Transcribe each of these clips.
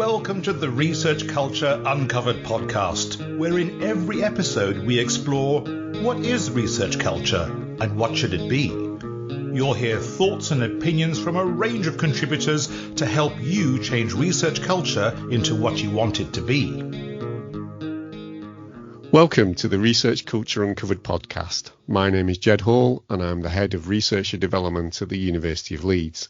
Welcome to the Research Culture Uncovered podcast, where in every episode we explore what is research culture and what should it be. You'll hear thoughts and opinions from a range of contributors to help you change research culture into what you want it to be. Welcome to the Research Culture Uncovered podcast. My name is Ged Hall and I'm the Head of Research and Development at the University of Leeds.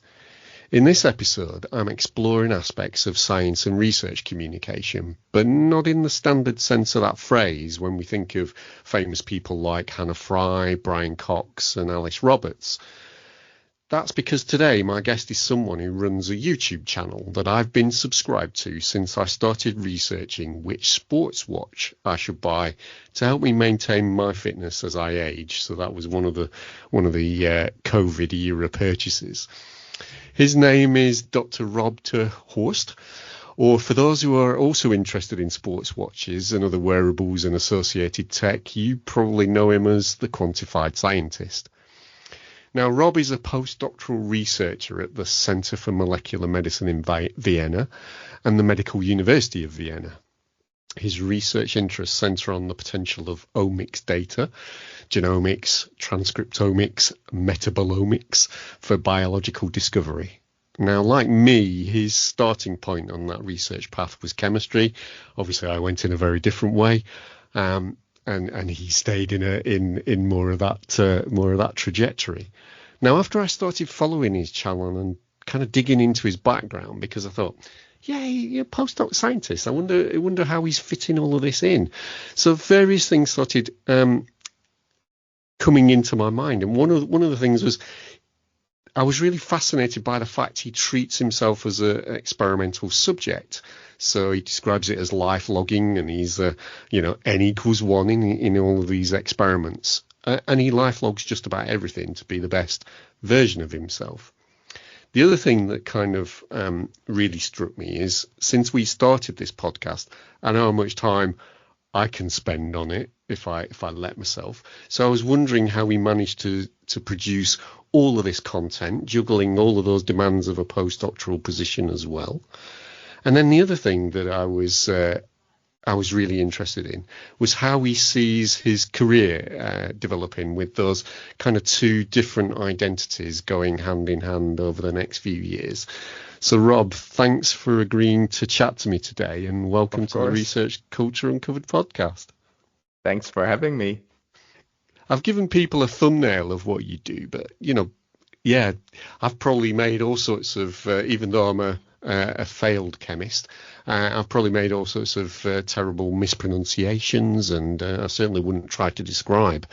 In this episode, I'm exploring aspects of science and research communication, but not in the standard sense of that phrase when we think of famous people like Hannah Fry, Brian Cox and Alice Roberts. That's because today my guest is someone who runs a YouTube channel that I've been subscribed to since I started researching which sports watch I should buy to help me maintain my fitness as I age. So that was one of the COVID era purchases. His name is Dr. Rob Horst, or for those who are also interested in sports watches and other wearables and associated tech, you probably know him as the Quantified Scientist. Now, Rob is a postdoctoral researcher at the Center for Molecular Medicine in Vienna and the Medical University of Vienna. His research interests center on the potential of omics data, genomics, transcriptomics, metabolomics for biological discovery. Now, like me, his starting point on that research path was chemistry. Obviously, I went in a very different way, and he stayed in more of that trajectory. Now, after I started following his channel and kind of digging into his background, because I thought, yeah, you're a postdoc scientist. I wonder how he's fitting all of this in. So various things started coming into my mind, and one of the things was I was really fascinated by the fact he treats himself as an experimental subject. So he describes it as life logging, and he's n=1 in all of these experiments, and he life logs just about everything to be the best version of himself. The other thing that kind of really struck me is since we started this podcast, I know how much time I can spend on it if I let myself. So I was wondering how we managed to produce all of this content, juggling all of those demands of a postdoctoral position as well. And then the other thing that I was really interested in was how he sees his career developing with those kind of two different identities going hand in hand over the next few years. So Rob, thanks for agreeing to chat to me today, and welcome to the Research Culture Uncovered podcast. Thanks for having me. I've given people a thumbnail of what you do, but I've probably made all sorts of, even though I'm a failed chemist, I've probably made all sorts of terrible mispronunciations, and I certainly wouldn't try to describe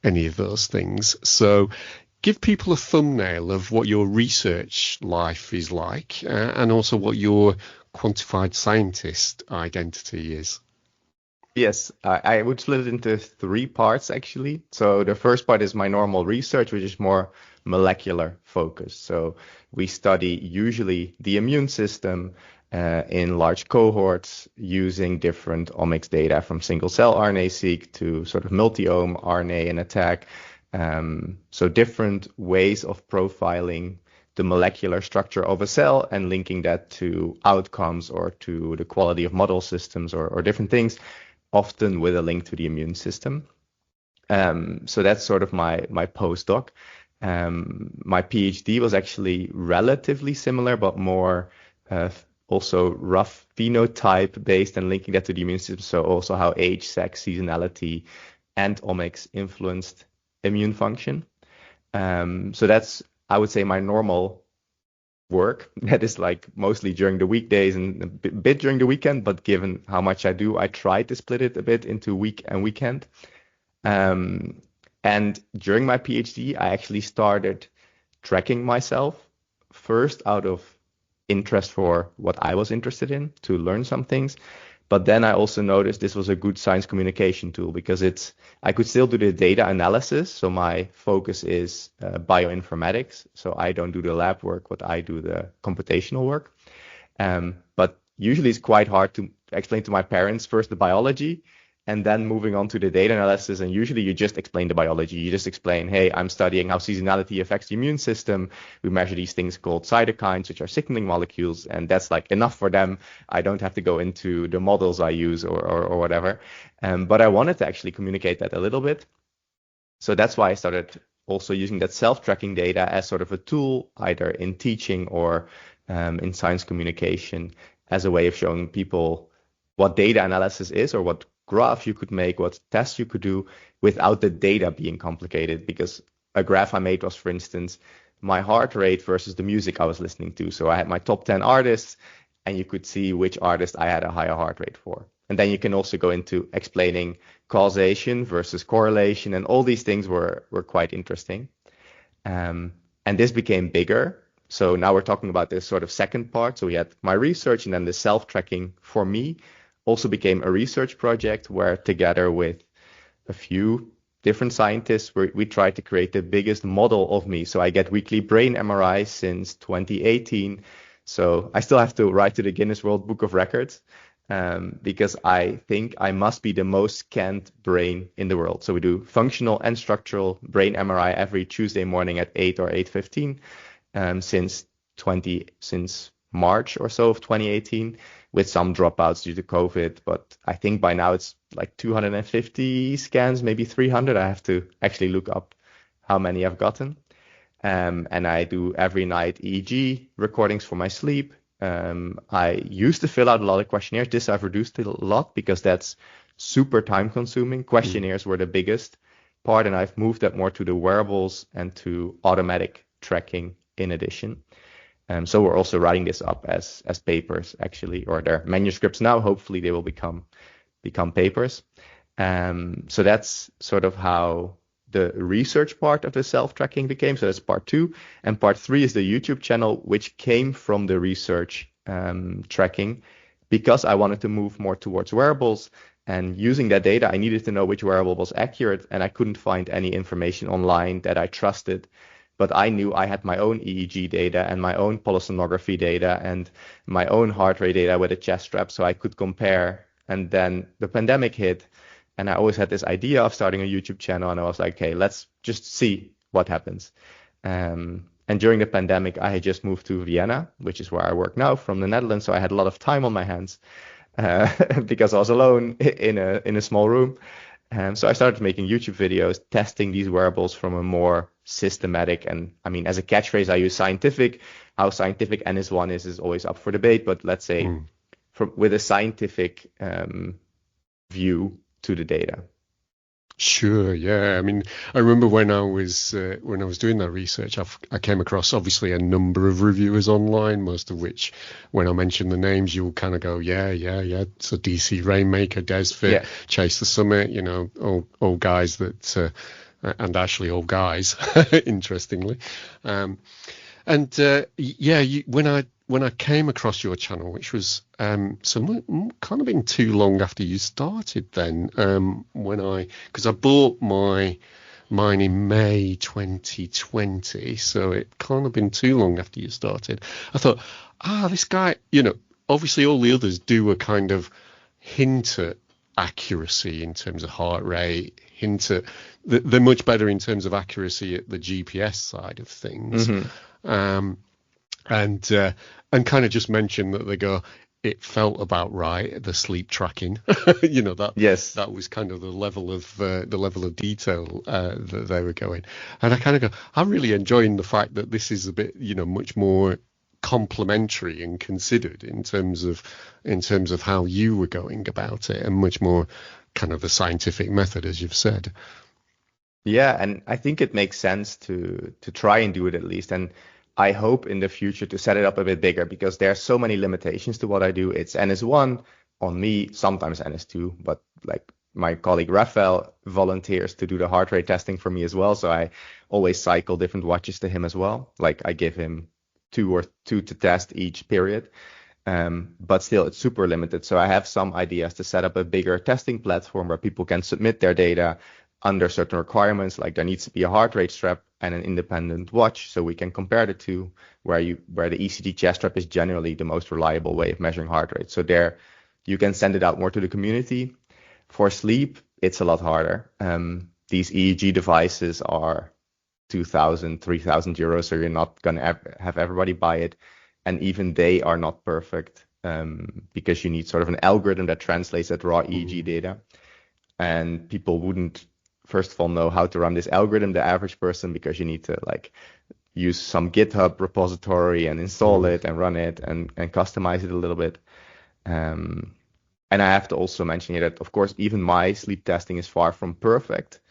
any of those things. So give people a thumbnail of what your research life is like, and also what your Quantified Scientist identity is. Yes, I would split it into three parts, actually. So the first part is my normal research, which is more molecular focused. So we study usually the immune system in large cohorts using different omics data from single cell RNA-seq to sort of multi-ohm RNA and attack. So different ways of profiling the molecular structure of a cell and linking that to outcomes or to the quality of model systems or different things, often with a link to the immune system. So that's sort of my postdoc. My PhD was actually relatively similar, but more also rough phenotype based and linking that to the immune system. So also how age, sex, seasonality, and omics influenced immune function. So that's, I would say, my normal work. That is like mostly during the weekdays and a bit during the weekend, but given how much I do, I try to split it a bit into week and weekend. And during my PhD, I actually started tracking myself first out of interest for what I was interested in to learn some things. But then I also noticed this was a good science communication tool because I could still do the data analysis. So my focus is bioinformatics. So I don't do the lab work, but I do the computational work. But usually it's quite hard to explain to my parents first the biology and then moving on to the data analysis. And usually you just explain the biology. You just explain, hey, I'm studying how seasonality affects the immune system. We measure these things called cytokines, which are signaling molecules, and that's like enough for them. I don't have to go into the models I use or whatever. But I wanted to actually communicate that a little bit. So that's why I started also using that self-tracking data as sort of a tool, either in teaching or in science communication, as a way of showing people what data analysis is, or what graph you could make, what tests you could do without the data being complicated. Because a graph I made was, for instance, my heart rate versus the music I was listening to. So I had my top 10 artists, and you could see which artist I had a higher heart rate for. And then you can also go into explaining causation versus correlation, and all these things were quite interesting. And this became bigger. So now we're talking about this sort of second part. So we had my research, and then the self-tracking for me also became a research project where, together with a few different scientists, we tried to create the biggest model of me. So I get weekly brain MRIs since 2018. So I still have to write to the Guinness World Book of Records, because I think I must be the most scanned brain in the world. So we do functional and structural brain MRI every Tuesday morning at 8 or 8:15 since March or so of 2018, with some dropouts due to COVID. But I think by now it's like 250 scans, maybe 300. I have to actually look up how many I've gotten. And I do every night EEG recordings for my sleep. I used to fill out a lot of questionnaires. This I've reduced a lot because that's super time consuming. Questionnaires were the biggest part, and I've moved that more to the wearables and to automatic tracking in addition. So we're also writing this up as papers, actually, or they're manuscripts now. Hopefully they will become papers. So that's sort of how the research part of the self-tracking became. So that's part 2. And part 3 is the YouTube channel, which came from the research tracking, because I wanted to move more towards wearables. And using that data, I needed to know which wearable was accurate, and I couldn't find any information online that I trusted. But I knew I had my own EEG data and my own polysomnography data and my own heart rate data with a chest strap, so I could compare. And then the pandemic hit, and I always had this idea of starting a YouTube channel, and I was like, okay, let's just see what happens. And during the pandemic, I had just moved to Vienna, which is where I work now, from the Netherlands, so I had a lot of time on my hands because I was alone in a small room. So I started making YouTube videos, testing these wearables from a more systematic, and I mean, as a catchphrase, I use scientific. How scientific NS1 is always up for debate, but let's say with a scientific view to the data. Sure, yeah. I mean, I remember when I was doing that research, I came across obviously a number of reviewers online, most of which, when I mention the names, you'll kind of go, yeah. So DC Rainmaker, Desfit, Chase the Summit, you know, all guys that, and actually all guys, interestingly. When I came across your channel, which was kind of been too long after you started then, because I bought mine in May 2020, so it can't have been too long after you started. I thought, this guy, you know, obviously all the others do a kind of hint at accuracy in terms of heart rate, they're much better in terms of accuracy at the GPS side of things. And kind of just mention that they go, it felt about right, the sleep tracking, you know, that was kind of the level of detail that they were going. And I kind of go, I'm really enjoying the fact that this is a bit, you know, much more complementary and considered in terms of how you were going about it, and much more kind of the scientific method, as you've said. Yeah, and I think it makes sense to try and do it at least. And I hope in the future to set it up a bit bigger, because there are so many limitations to what I do. It's NS1 on me, sometimes NS2, but like my colleague Raphael volunteers to do the heart rate testing for me as well. So I always cycle different watches to him as well. Like I give him two to test each period. But still, it's super limited. So I have some ideas to set up a bigger testing platform where people can submit their data under certain requirements, like there needs to be a heart rate strap and an independent watch, so we can compare the two, where the ECG chest strap is generally the most reliable way of measuring heart rate. So there you can send it out more to the community. For sleep, it's a lot harder. These EEG devices are 2,000, 3,000 euros, so you're not going to have everybody buy it. And even they are not perfect because you need sort of an algorithm that translates that raw EEG data. And people wouldn't, first of all, know how to run this algorithm, the average person, because you need to like use some GitHub repository and install it and run it and customize it a little bit. And I have to also mention here that, of course, even my sleep testing is far from perfect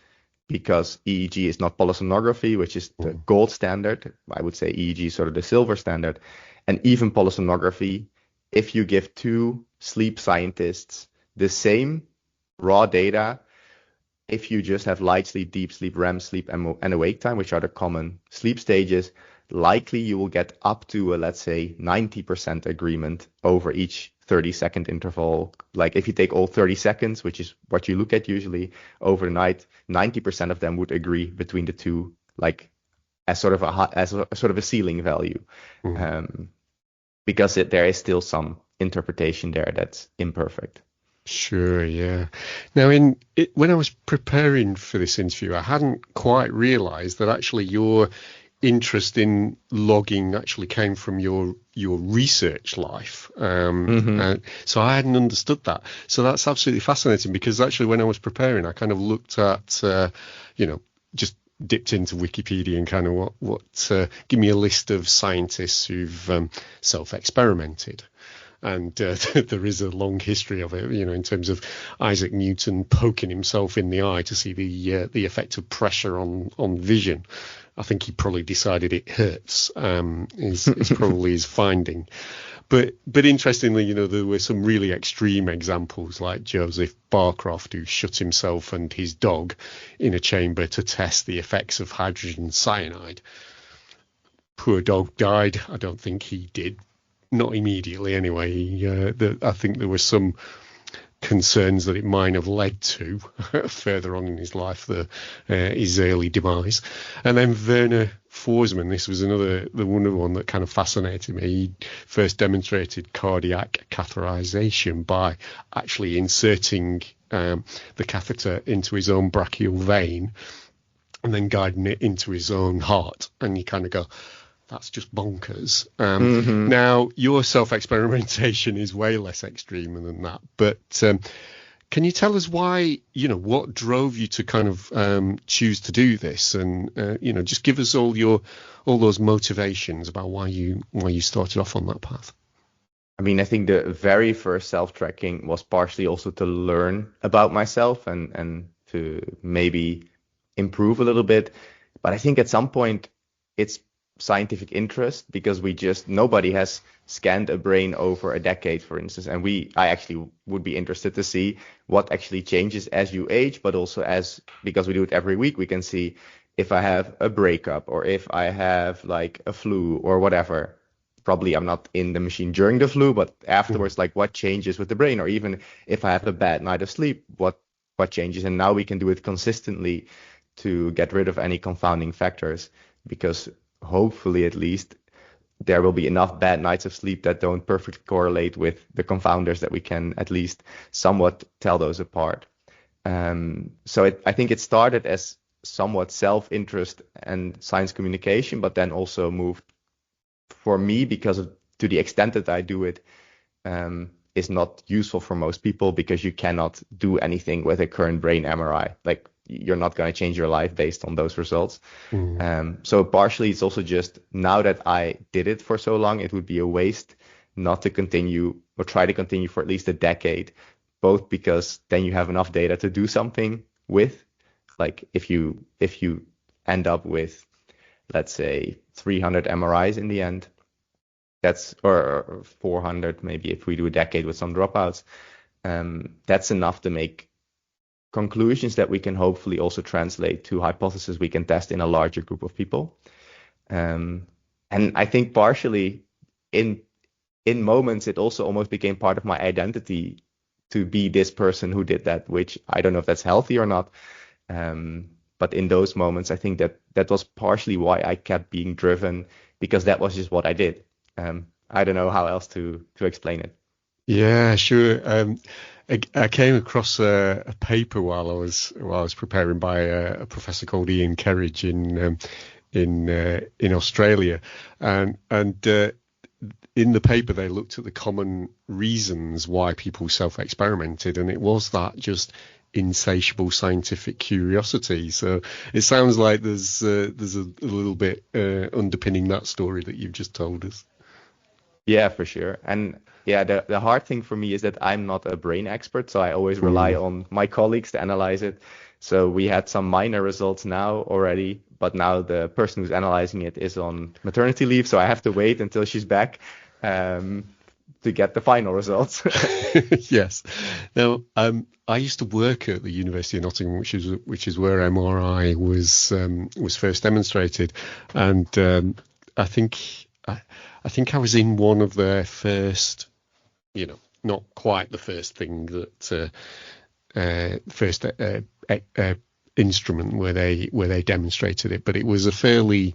because EEG is not polysomnography, which is the gold standard. I would say EEG is sort of the silver standard. And even polysomnography, if you give two sleep scientists the same raw data, if you just have light sleep, deep sleep, REM sleep, and awake time, which are the common sleep stages, likely you will get up to, let's say, 90% agreement over each 30-second interval. Like if you take all 30 seconds, which is what you look at usually overnight, 90% of them would agree between the two, like as sort of a ceiling value, because there is still some interpretation there that's imperfect. Sure, yeah. Now, when I was preparing for this interview, I hadn't quite realised that actually your interest in logging actually came from your research life. So I hadn't understood that. So that's absolutely fascinating because actually when I was preparing, I kind of looked at, just dipped into Wikipedia and kind of give me a list of scientists who've self-experimented. And there is a long history of it, in terms of Isaac Newton poking himself in the eye to see the effect of pressure on vision. I think he probably decided it hurts, is probably his finding. But interestingly, there were some really extreme examples like Joseph Barcroft, who shut himself and his dog in a chamber to test the effects of hydrogen cyanide. Poor dog died. I don't think he did. Not immediately, anyway. I think there were some concerns that it might have led to further on in his life, his early demise. And then Werner Forsman, this was the one that kind of fascinated me. He first demonstrated cardiac catheterization by actually inserting the catheter into his own brachial vein and then guiding it into his own heart. And you kind of go, that's just bonkers. Now, your self-experimentation is way less extreme than that. But can you tell us why, what drove you to kind of choose to do this? And, just give us all those motivations about why you started off on that path. I mean, I think the very first self-tracking was partially also to learn about myself and to maybe improve a little bit. But I think at some point it's scientific interest because nobody has scanned a brain over a decade, for instance, and I actually would be interested to see what actually changes as you age, but also because we do it every week, we can see if I have a breakup or if I have like a flu or whatever. Probably I'm not in the machine during the flu, but afterwards, like what changes with the brain, or even if I have a bad night of sleep, what changes. And now we can do it consistently to get rid of any confounding factors, because hopefully at least there will be enough bad nights of sleep that don't perfectly correlate with the confounders that we can at least somewhat tell those apart. So I think it started as somewhat self-interest and science communication, but then also moved for me because to the extent that I do it is not useful for most people, because you cannot do anything with a current brain MRI. Like, you're not going to change your life based on those results. So partially it's also just now that I did it for so long, it would be a waste not to continue or try to continue for at least a decade, both because then you have enough data to do something with. Like if you end up with, let's say, 300 MRIs in the end, or 400 maybe if we do a decade with some dropouts, that's enough to make conclusions that we can hopefully also translate to hypotheses we can test in a larger group of people. And I think partially in moments it also almost became part of my identity to be this person who did that, which I don't know if that's healthy or not. But in those moments, I think that was partially why I kept being driven, because that was just what I did. I don't know how else to explain it. Yeah, sure. I came across a paper while I was preparing by a professor called Ian Kerridge in Australia, and in the paper they looked at the common reasons why people self-experimented, and it was that just insatiable scientific curiosity. So it sounds like there's a little bit underpinning that story that you've just told us. Yeah, for sure. And yeah, the hard thing for me is that I'm not a brain expert, so I always rely on my colleagues to analyze it. So we had some minor results now already, but now the person who's analyzing it is on maternity leave, so I have to wait until she's back to get the final results. Yes. Now, I used to work at the University of Nottingham, which is where MRI was first demonstrated, and I think I was in one of their first, not quite the first thing that first instrument where they demonstrated it, but it was a fairly,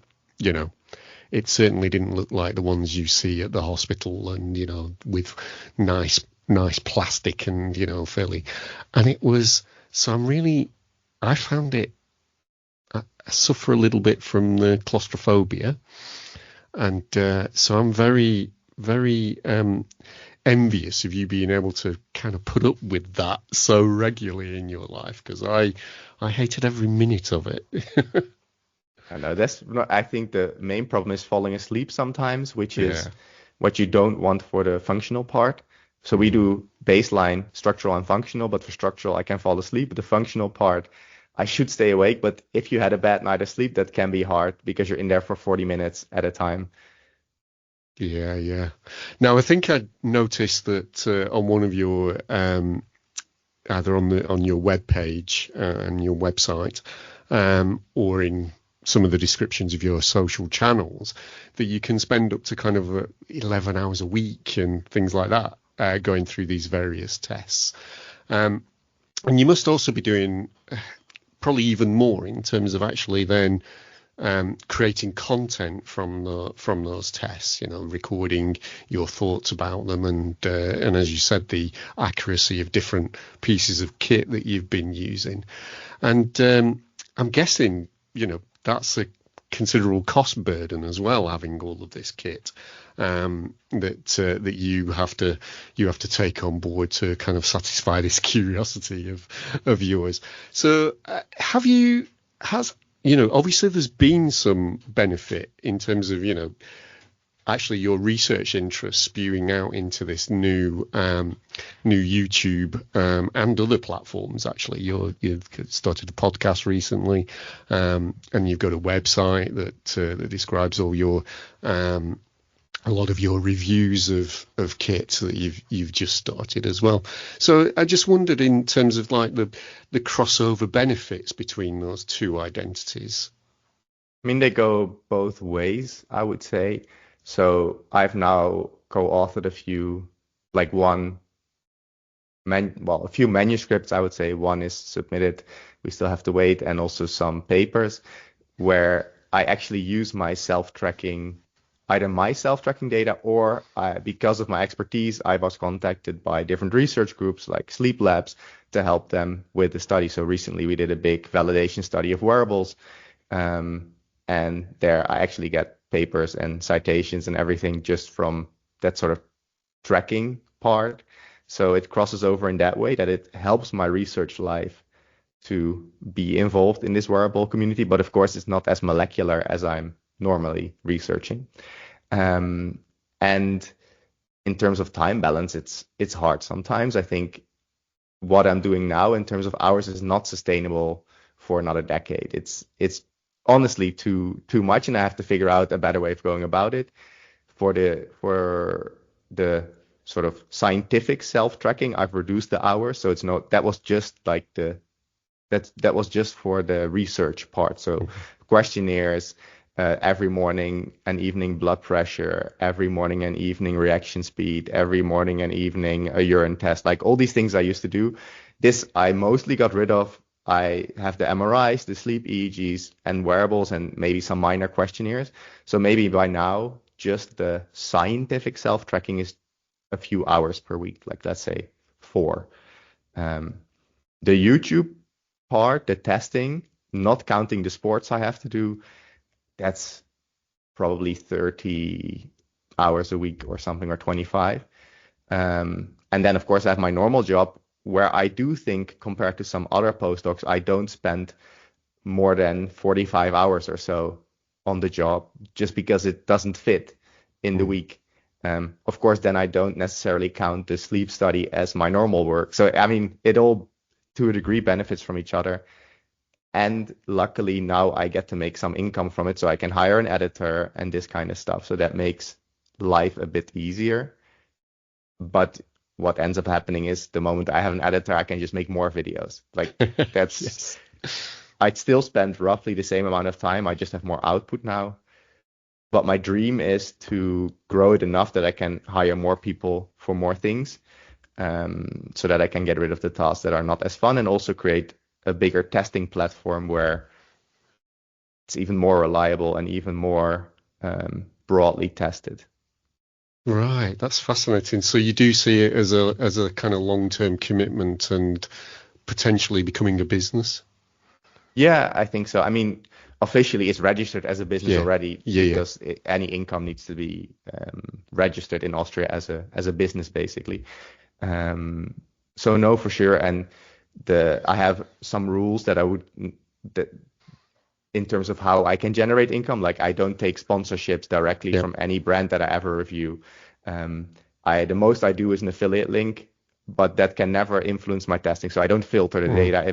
it certainly didn't look like the ones you see at the hospital, and with nice plastic and fairly, and it was, so I found it, I suffer a little bit from the claustrophobia, and so I'm very, very envious of you being able to kind of put up with that so regularly in your life, because I hated every minute of it. I know I think the main problem is falling asleep sometimes, which is what you don't want for the functional part. So we do baseline, structural and functional, but for structural I can fall asleep. But the functional part, I should stay awake. But if you had a bad night of sleep, that can be hard because you're in there for 40 minutes at a time. Yeah. Now, I think I noticed that on one of your, either on your web page and your website, or in some of the descriptions of your social channels, that you can spend up to kind of 11 hours a week and things like that going through these various tests. And you must also be doing probably even more in terms of actually then creating content from those tests, recording your thoughts about them, and as you said, the accuracy of different pieces of kit that you've been using. And I'm guessing, that's a considerable cost burden as well, having all of this kit that you have to take on board to kind of satisfy this curiosity of yours. So obviously there's been some benefit in terms of, actually your research interests spewing out into this new YouTube and other platforms. Actually, you've started a podcast recently, and you've got a website that describes all your a lot of your reviews of kits that you've just started as well. So I just wondered, in terms of like the crossover benefits between those two identities. I mean, they go both ways, I would say. So I've now co-authored a few manuscripts, I would say. One is submitted, we still have to wait, and also some papers where I actually use my self-tracking data, or because of my expertise, I was contacted by different research groups like sleep labs to help them with the study. So recently we did a big validation study of wearables, and there I actually get papers and citations and everything just from that sort of tracking part. So it crosses over in that way, that it helps my research life to be involved in this wearable community. But of course, it's not as molecular as I'm normally researching. And in terms of time balance, it's hard sometimes. I think what I'm doing now in terms of hours is not sustainable for another decade. It's honestly too much, and I have to figure out a better way of going about it. For the sort of scientific self-tracking, I've reduced the hours, so that was just for the research part. So questionnaires, every morning and evening blood pressure, every morning and evening reaction speed, every morning and evening a urine test, like all these things I used to do. This I mostly got rid of. I have the MRIs, the sleep EEGs, and wearables, and maybe some minor questionnaires. So maybe by now, just the scientific self-tracking is a few hours per week, like let's say 4. The YouTube part, the testing, not counting the sports I have to do, that's probably 30 hours a week or something, or 25. And then, of course, I have my normal job where I do think, compared to some other postdocs, I don't spend more than 45 hours or so on the job, just because it doesn't fit in the week. Of course, then I don't necessarily count the sleep study as my normal work. So, I mean, it all, to a degree, benefits from each other. And luckily now I get to make some income from it, so I can hire an editor and this kind of stuff. So that makes life a bit easier. But what ends up happening is, the moment I have an editor, I can just make more videos. Like, that's, Yes. I'd still spend roughly the same amount of time. I just have more output now. But my dream is to grow it enough that I can hire more people for more things, so that I can get rid of the tasks that are not as fun, and also create a bigger testing platform where it's even more reliable and even more broadly tested. Right, that's fascinating. So you do see it as a kind of long-term commitment and potentially becoming a business? Yeah, I think so. I mean, officially it's registered as a business already, because any income needs to be registered in Austria as a business, basically. So no, for sure. And I have some rules that in terms of how I can generate income. Like, I don't take sponsorships directly from any brand that I ever review. The most I do is an affiliate link, but that can never influence my testing. So I don't filter the data.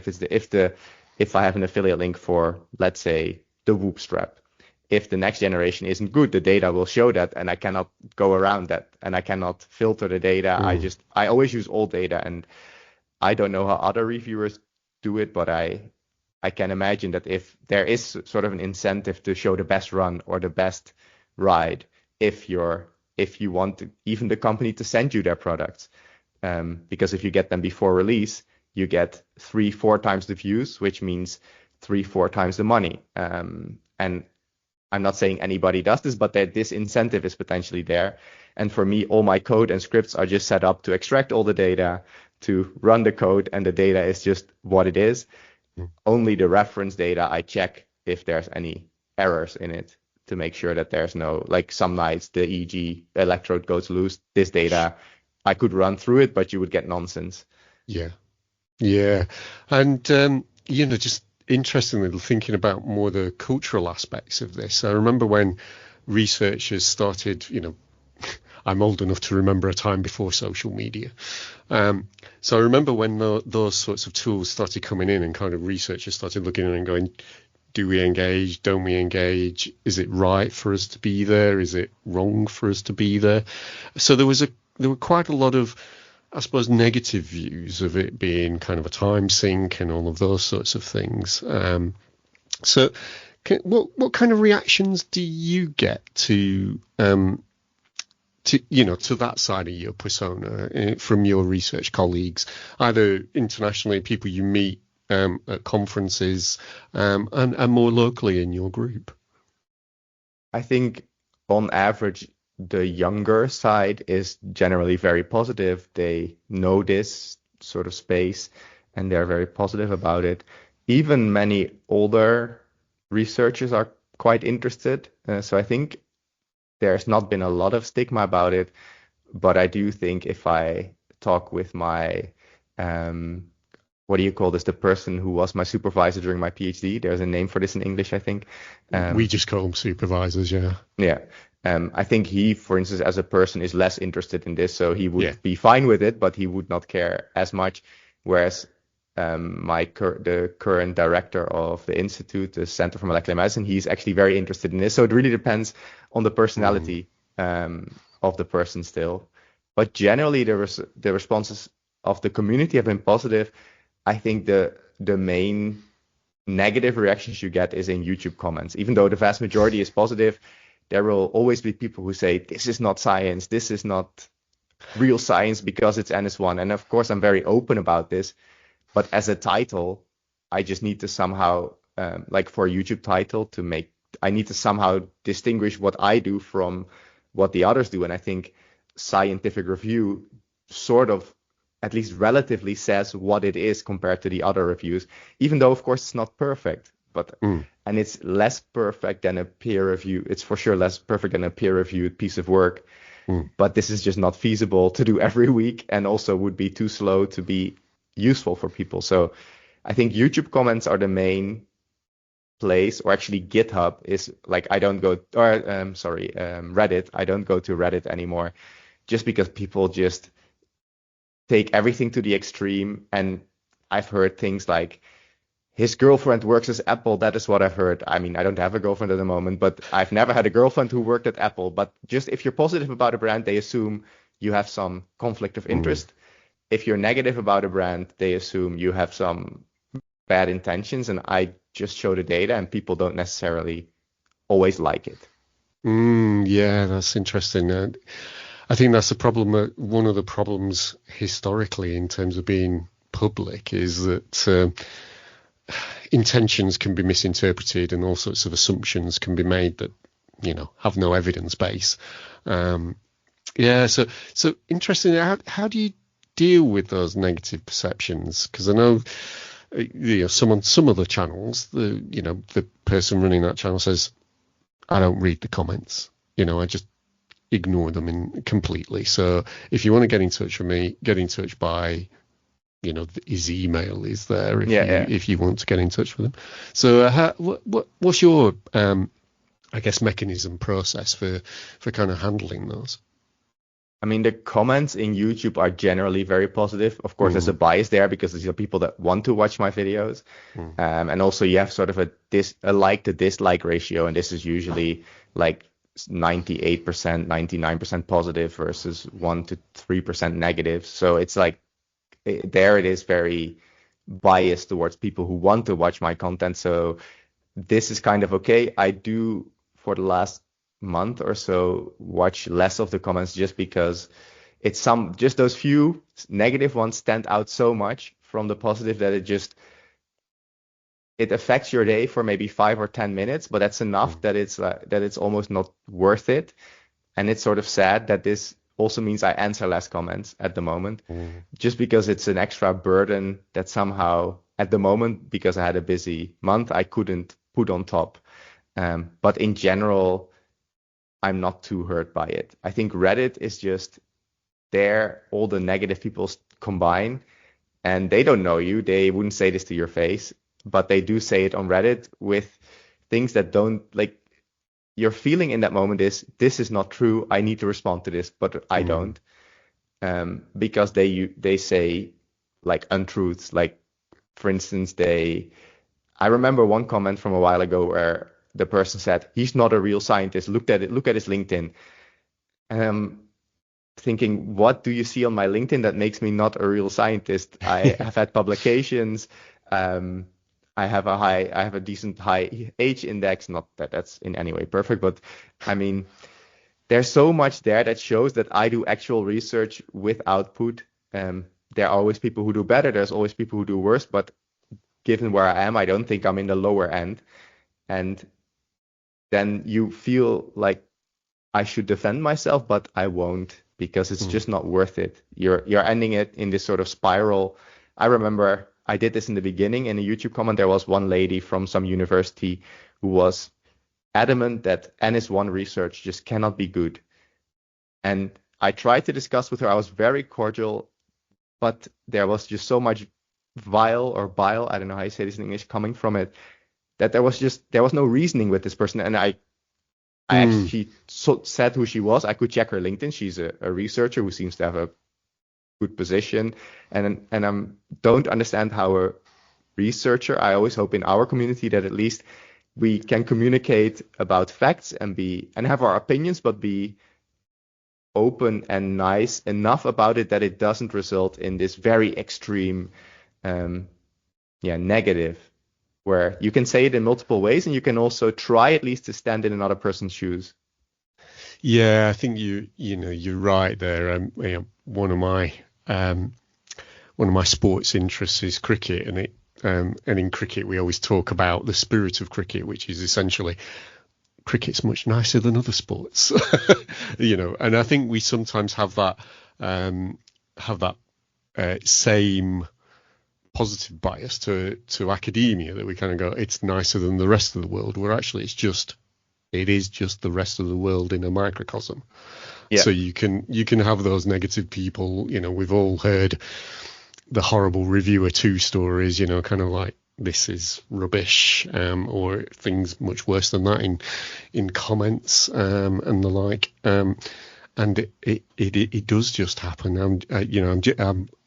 If I have an affiliate link for, let's say, the Whoop strap, if the next generation isn't good, the data will show that, and I cannot go around that, and I cannot filter the data. I always use all data, and I don't know how other reviewers do it, but I can imagine that if there is sort of an incentive to show the best run or the best ride, if you want even the company to send you their products, because if you get them before release, you get 3-4 times the views, which means 3-4 times the money. And I'm not saying anybody does this, but that this incentive is potentially there. And for me, all my code and scripts are just set up to extract all the data, to run the code, and the data is just what it is. Only the reference data I check if there's any errors in it, to make sure that there's no, like, some nights the EEG electrode goes loose. This data, I could run through it, but you would get nonsense. Yeah. And, just interestingly, thinking about more the cultural aspects of this, I remember when researchers started, I'm old enough to remember a time before social media. So I remember when those sorts of tools started coming in, and kind of researchers started looking at it and going, do we engage? Don't we engage? Is it right for us to be there? Is it wrong for us to be there? So there were quite a lot of, I suppose, negative views of it being kind of a time sink and all of those sorts of things. So what kind of reactions do you get to that side of your persona from your research colleagues, either internationally, people you meet at conferences, and more locally in your group? I think on average, the younger side is generally very positive. They know this sort of space, and they're very positive about it. Even many older researchers are quite interested. So I think there's not been a lot of stigma about it, but I do think if I talk with my, what do you call this, the person who was my supervisor during my PhD, there's a name for this in English, I think. We just call them supervisors, yeah. Yeah. I think he, for instance, as a person, is less interested in this, so he would be fine with it, but he would not care as much. Whereas the current director of the institute, the Center for Molecular Medicine, he's actually very interested in this. So it really depends on the personality of the person still. But generally, the responses of the community have been positive. I think the main negative reactions you get is in YouTube comments. Even though the vast majority is positive, there will always be people who say, this is not science, this is not real science because it's NS1. And of course, I'm very open about this. But as a title, I just need to somehow, like for a YouTube title, I need to somehow distinguish what I do from what the others do. And I think scientific review sort of at least relatively says what it is compared to the other reviews, even though of course it's not perfect, but and it's less perfect than a peer review. It's for sure less perfect than a peer reviewed piece of work. But this is just not feasible to do every week, and also would be too slow to be useful for people. So I think YouTube comments are the main place, or actually GitHub is like, I don't go, or Reddit. I don't go to Reddit anymore, just because people just take everything to the extreme. And I've heard things like, his girlfriend works at Apple. That is what I've heard. I mean, I don't have a girlfriend at the moment, but I've never had a girlfriend who worked at Apple. But just if you're positive about a brand, they assume you have some conflict of interest. If you're negative about a brand, they assume you have some bad intentions. And I just show the data, and people don't necessarily always like it. Yeah, that's interesting. I think that's the problem. One of the problems historically in terms of being public is that intentions can be misinterpreted, and all sorts of assumptions can be made that, you know, have no evidence base. So interesting. How do you deal with those negative perceptions? Because I know, you know, some other channels, the person running that channel says, I don't read the comments. You know, I just ignore them completely. So if you want to get in touch with me, get in touch by, you know, his email is there if you want to get in touch with him. So what's your I guess mechanism process for kind of handling those? I mean, the comments in YouTube are generally very positive. Of course, there's a bias there because these are people that want to watch my videos. And also you have sort of a like to dislike ratio, and this is usually like 98%, 99% positive versus 1 to 3% negative. So it's like, there it is very biased towards people who want to watch my content. So this is kind of okay. I do, for the last month or so, watch less of the comments, just because just those few negative ones stand out so much from the positive that it affects your day for maybe 5 or 10 minutes, but that's enough that it's almost not worth it. And it's sort of sad that this also means I answer less comments at the moment, just because it's an extra burden that somehow at the moment, because I had a busy month, I couldn't put on top. But in general, I'm not too hurt by it. I think Reddit is just there, all the negative people combine, and they don't know you. They wouldn't say this to your face, but they do say it on Reddit with things that don't, like, your feeling in that moment is, this is not true, I need to respond to this, but I don't. Because they say like untruths. Like, for instance, I remember one comment from a while ago where the person said, he's not a real scientist, look at his LinkedIn. And I'm thinking, what do you see on my LinkedIn that makes me not a real scientist? I have had publications, I have a decent high age index. Not that that's in any way perfect, but I mean, there's so much there that shows that I do actual research with output. There are always people who do better. There's always people who do worse. But given where I am, I don't think I'm in the lower end. And then you feel like I should defend myself, but I won't, because it's just not worth it. You're ending it in this sort of spiral. I remember I did this in the beginning. In a YouTube comment, there was one lady from some university who was adamant that NS1 research just cannot be good. And I tried to discuss with her. I was very cordial, but there was just so much bile, I don't know how you say this in English, coming from it, that there was no reasoning with this person. And I actually said who she was. I could check her LinkedIn. She's a researcher who seems to have a good position, and I don't understand how a researcher, I always hope in our community that at least we can communicate about facts and have our opinions, but be open and nice enough about it that it doesn't result in this very extreme negative, where you can say it in multiple ways, and you can also try at least to stand in another person's shoes. Yeah, I think you're right there. One of my sports interests is cricket, and in cricket we always talk about the spirit of cricket, which is essentially cricket's much nicer than other sports, and I think we sometimes have that same positive bias to academia, that we kind of go, it's nicer than the rest of the world, where actually it is just the rest of the world in a microcosm. Yeah. So you can have those negative people. We've all heard the horrible reviewer 2 stories, kind of like, this is rubbish, or things much worse than that in comments, and the like. And it does just happen.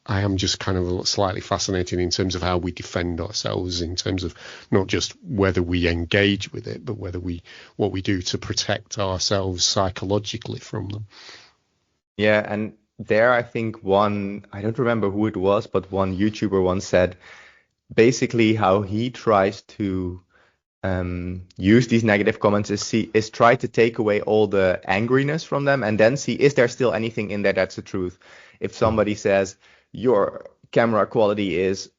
I am just kind of slightly fascinated in terms of how we defend ourselves, in terms of not just whether we engage with it, but what we do to protect ourselves psychologically from them. Yeah, and there I think I don't remember who it was, but one YouTuber once said basically how he tries to use these negative comments is try to take away all the angriness from them, and then see, is there still anything in there that's the truth? If somebody says your camera quality is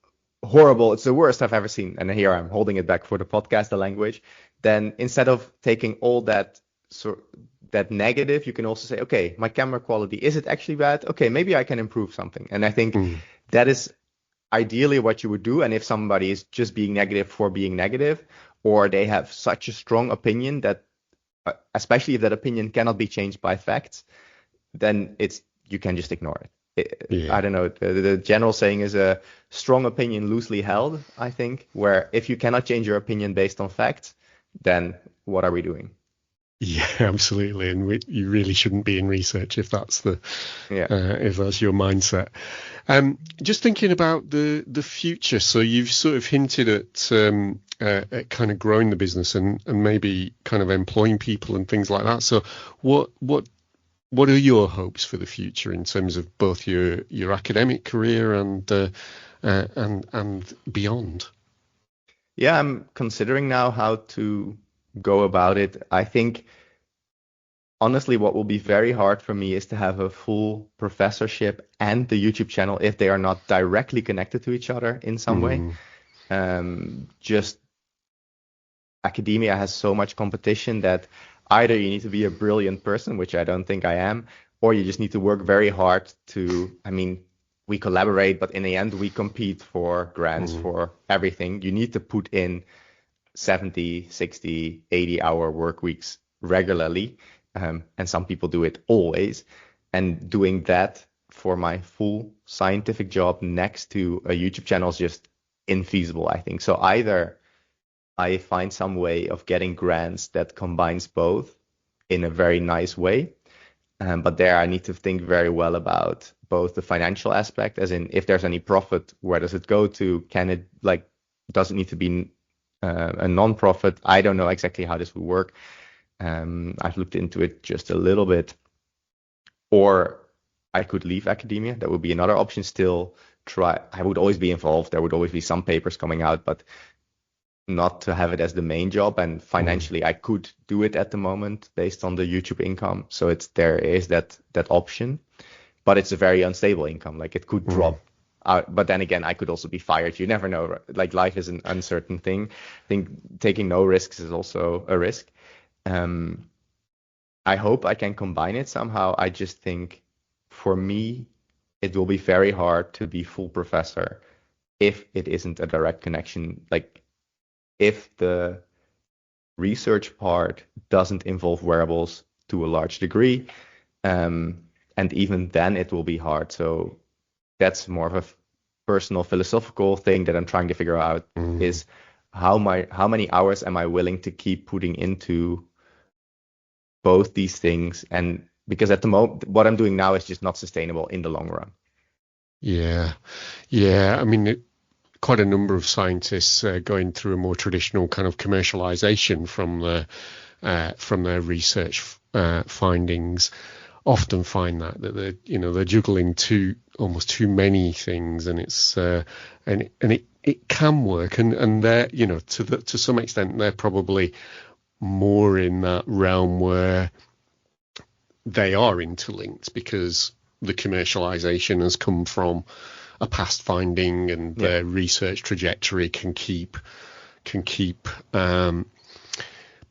horrible, it's the worst I've ever seen, and here I'm holding it back for the podcast, the language, then instead of taking all that negative, you can also say, okay, my camera quality, is it actually bad? Okay, maybe I can improve something. And I think that is ideally what you would do. And if somebody is just being negative for being negative, or they have such a strong opinion that, especially if that opinion cannot be changed by facts, then you can just ignore it. Yeah. I don't know. The general saying is a strong opinion loosely held, I think, where if you cannot change your opinion based on facts, then what are we doing? Yeah, absolutely. And you really shouldn't be in research if that's if that's your mindset. Just thinking about the future. So you've sort of hinted at kind of growing the business and maybe kind of employing people and things like that. So what are your hopes for the future in terms of both your academic career and beyond? Yeah, I'm considering now how to go about it. I think honestly what will be very hard for me is to have a full professorship and the YouTube channel if they are not directly connected to each other in some way. Just academia has so much competition that either you need to be a brilliant person, which I don't think I am, or you just need to work very hard we collaborate, but in the end we compete for grants for everything. You need to put in 70, 60, 80-hour work weeks regularly. And some people do it always. And doing that for my full scientific job next to a YouTube channel is just infeasible, I think. So either I find some way of getting grants that combines both in a very nice way. But there I need to think very well about both the financial aspect, as in if there's any profit, where does it go to? Does it need to be a non-profit? I don't know exactly how this will work. I've looked into it just a little bit. Or I could leave academia. That would be another option. Still I would always be involved. There would always be some papers coming out, but not to have it as the main job. And financially, I could do it at the moment based on the YouTube income. So there is that option, but it's a very unstable income. Like it could drop. But then again, I could also be fired. You never know. Like life is an uncertain thing. I think taking no risks is also a risk. I hope I can combine it somehow. I just think for me, it will be very hard to be full professor if it isn't a direct connection. Like if the research part doesn't involve wearables to a large degree, and even then it will be hard. So that's more of a personal philosophical thing that I'm trying to figure out is how many hours am I willing to keep putting into both these things, and because at the moment what I'm doing now is just not sustainable in the long run. Yeah. I mean, quite a number of scientists going through a more traditional kind of commercialization from their research findings often find that they're juggling almost too many things, and it's and it can work, and they're to some extent they're probably more in that realm where they are interlinked because the commercialization has come from a past finding, and their research trajectory can keep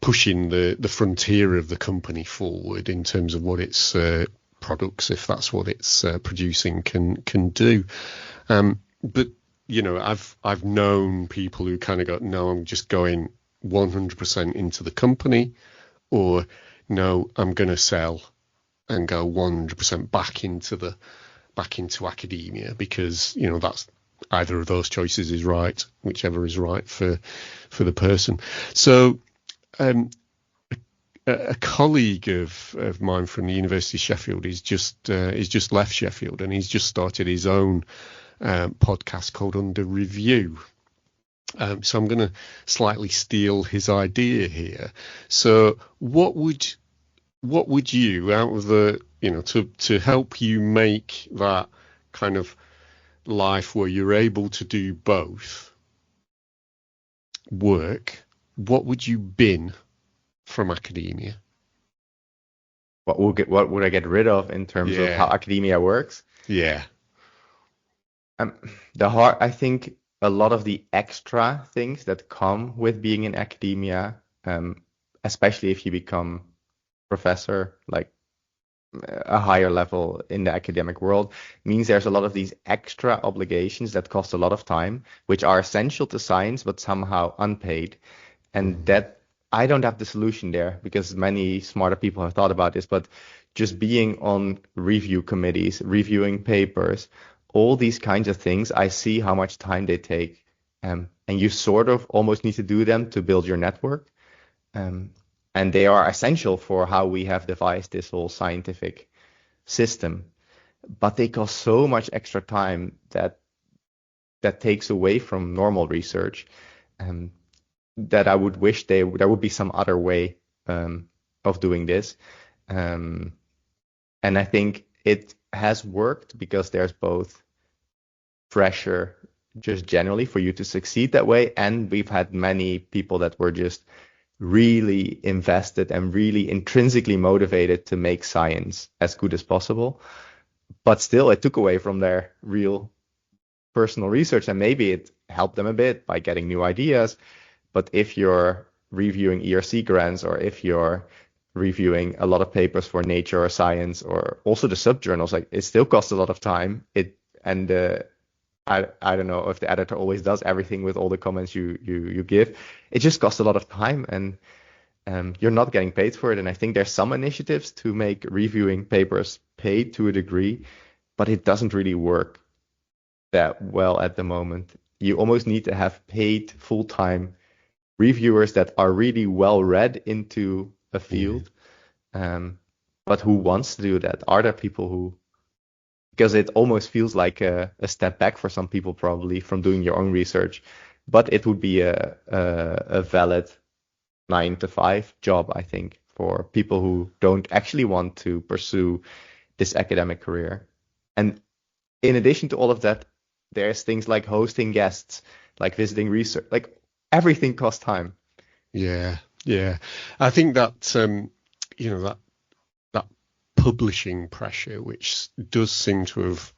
pushing the frontier of the company forward in terms of what it's products, if that's what it's producing, can do. But I've known people who kind of go, no, I'm just going 100% into the company, or no, I'm going to sell and go 100% back into academia, because that's either of those choices is right, whichever is right for the person. So a colleague of mine from the University of Sheffield is just left Sheffield, and he's just started his own podcast called Under Review. So I'm going to slightly steal his idea here. So what would you, out of the, to help you make that kind of life where you're able to do both work, what would you bin from academia? What would I get rid of in terms of how academia works? Yeah. I think a lot of the extra things that come with being in academia, especially if you become professor, like a higher level in the academic world, means there's a lot of these extra obligations that cost a lot of time, which are essential to science, but somehow unpaid. And that I don't have the solution there, because many smarter people have thought about this, but just being on review committees, reviewing papers, all these kinds of things, I see how much time they take. And you sort of almost need to do them to build your network. And they are essential for how we have devised this whole scientific system. But they cost so much extra time that takes away from normal research, that I would wish there would be some other way of doing this. And I think it has worked because there's both pressure just generally for you to succeed that way, and we've had many people that were just really invested and really intrinsically motivated to make science as good as possible. But still, it took away from their real personal research, and maybe it helped them a bit by getting new ideas. But if you're reviewing ERC grants, or if you're reviewing a lot of papers for Nature or Science, or also the subjournals, like, it still costs a lot of time. I don't know if the editor always does everything with all the comments you give. It just costs a lot of time, and you're not getting paid for it. And I think there's some initiatives to make reviewing papers paid to a degree, but it doesn't really work that well at the moment. You almost need to have paid full-time reviewers that are really well read into a field. But who wants to do that? Are there people who, because it almost feels like a step back for some people probably from doing your own research, but it would be a valid 9-to-5 job, I think, for people who don't actually want to pursue this academic career. And in addition to all of that, there's things like hosting guests, like visiting research, like everything costs time. Yeah. I think that that publishing pressure, which does seem to have,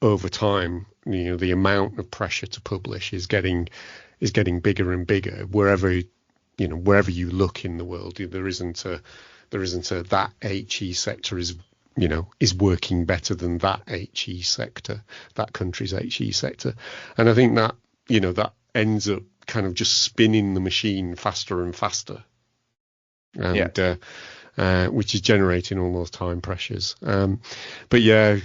over time, the amount of pressure to publish is getting bigger and bigger wherever you look in the world. There isn't a that HE sector is working better than that HE sector, that country's HE sector. And I think that, that ends up kind of just spinning the machine faster and faster, and which is generating all those time pressures. But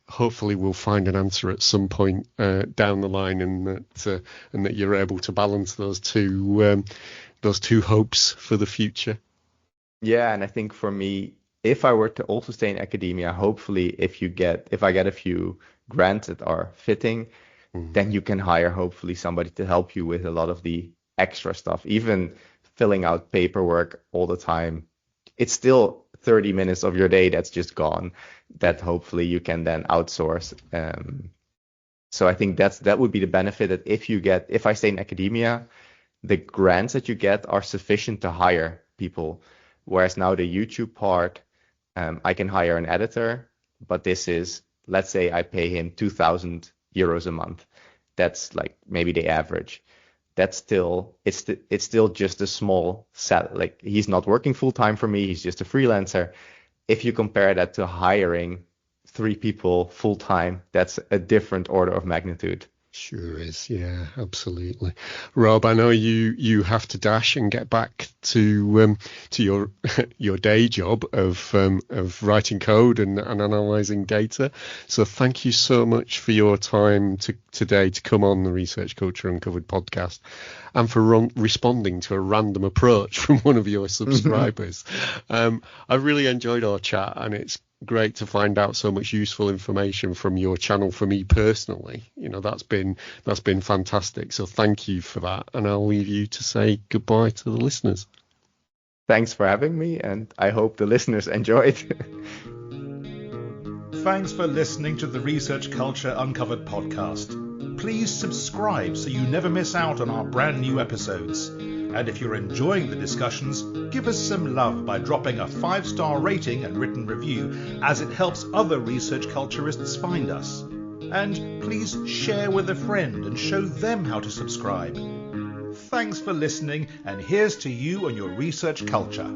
hopefully we'll find an answer at some point down the line, and that you're able to balance those two hopes for the future. Yeah, and I think for me, if I were to also stay in academia, hopefully if I get a few grants that are fitting, then you can hire hopefully somebody to help you with a lot of the extra stuff. Even filling out paperwork all the time, it's still 30 minutes of your day that's just gone, that hopefully you can then outsource. So I think that would be the benefit, that if I stay in academia, the grants that you get are sufficient to hire people. Whereas now the YouTube part, I can hire an editor, but this is, let's say I pay him 2,000 euros a month. That's like maybe the average. That's still, it's still just a small set. Like, he's not working full time for me. He's just a freelancer. if you compare that to hiring 3 people full time, that's a different order of magnitude. Sure is, yeah, absolutely. Rob, I know you have to dash and get back to your day job of writing code and analysing data. So thank you so much for your time today to come on the Research Culture Uncovered podcast, and for responding to a random approach from one of your subscribers. I really enjoyed our chat, and it's great to find out so much useful information from your channel for me personally. That's been fantastic. So thank you for that. And I'll leave you to say goodbye to the listeners. Thanks for having me, and I hope the listeners enjoyed. Thanks for listening to the Research Culture Uncovered podcast. Please subscribe so you never miss out on our brand new episodes. And if you're enjoying the discussions, give us some love by dropping a 5-star rating and written review, as it helps other research culturists find us. And please share with a friend and show them how to subscribe. Thanks for listening, and here's to you and your research culture.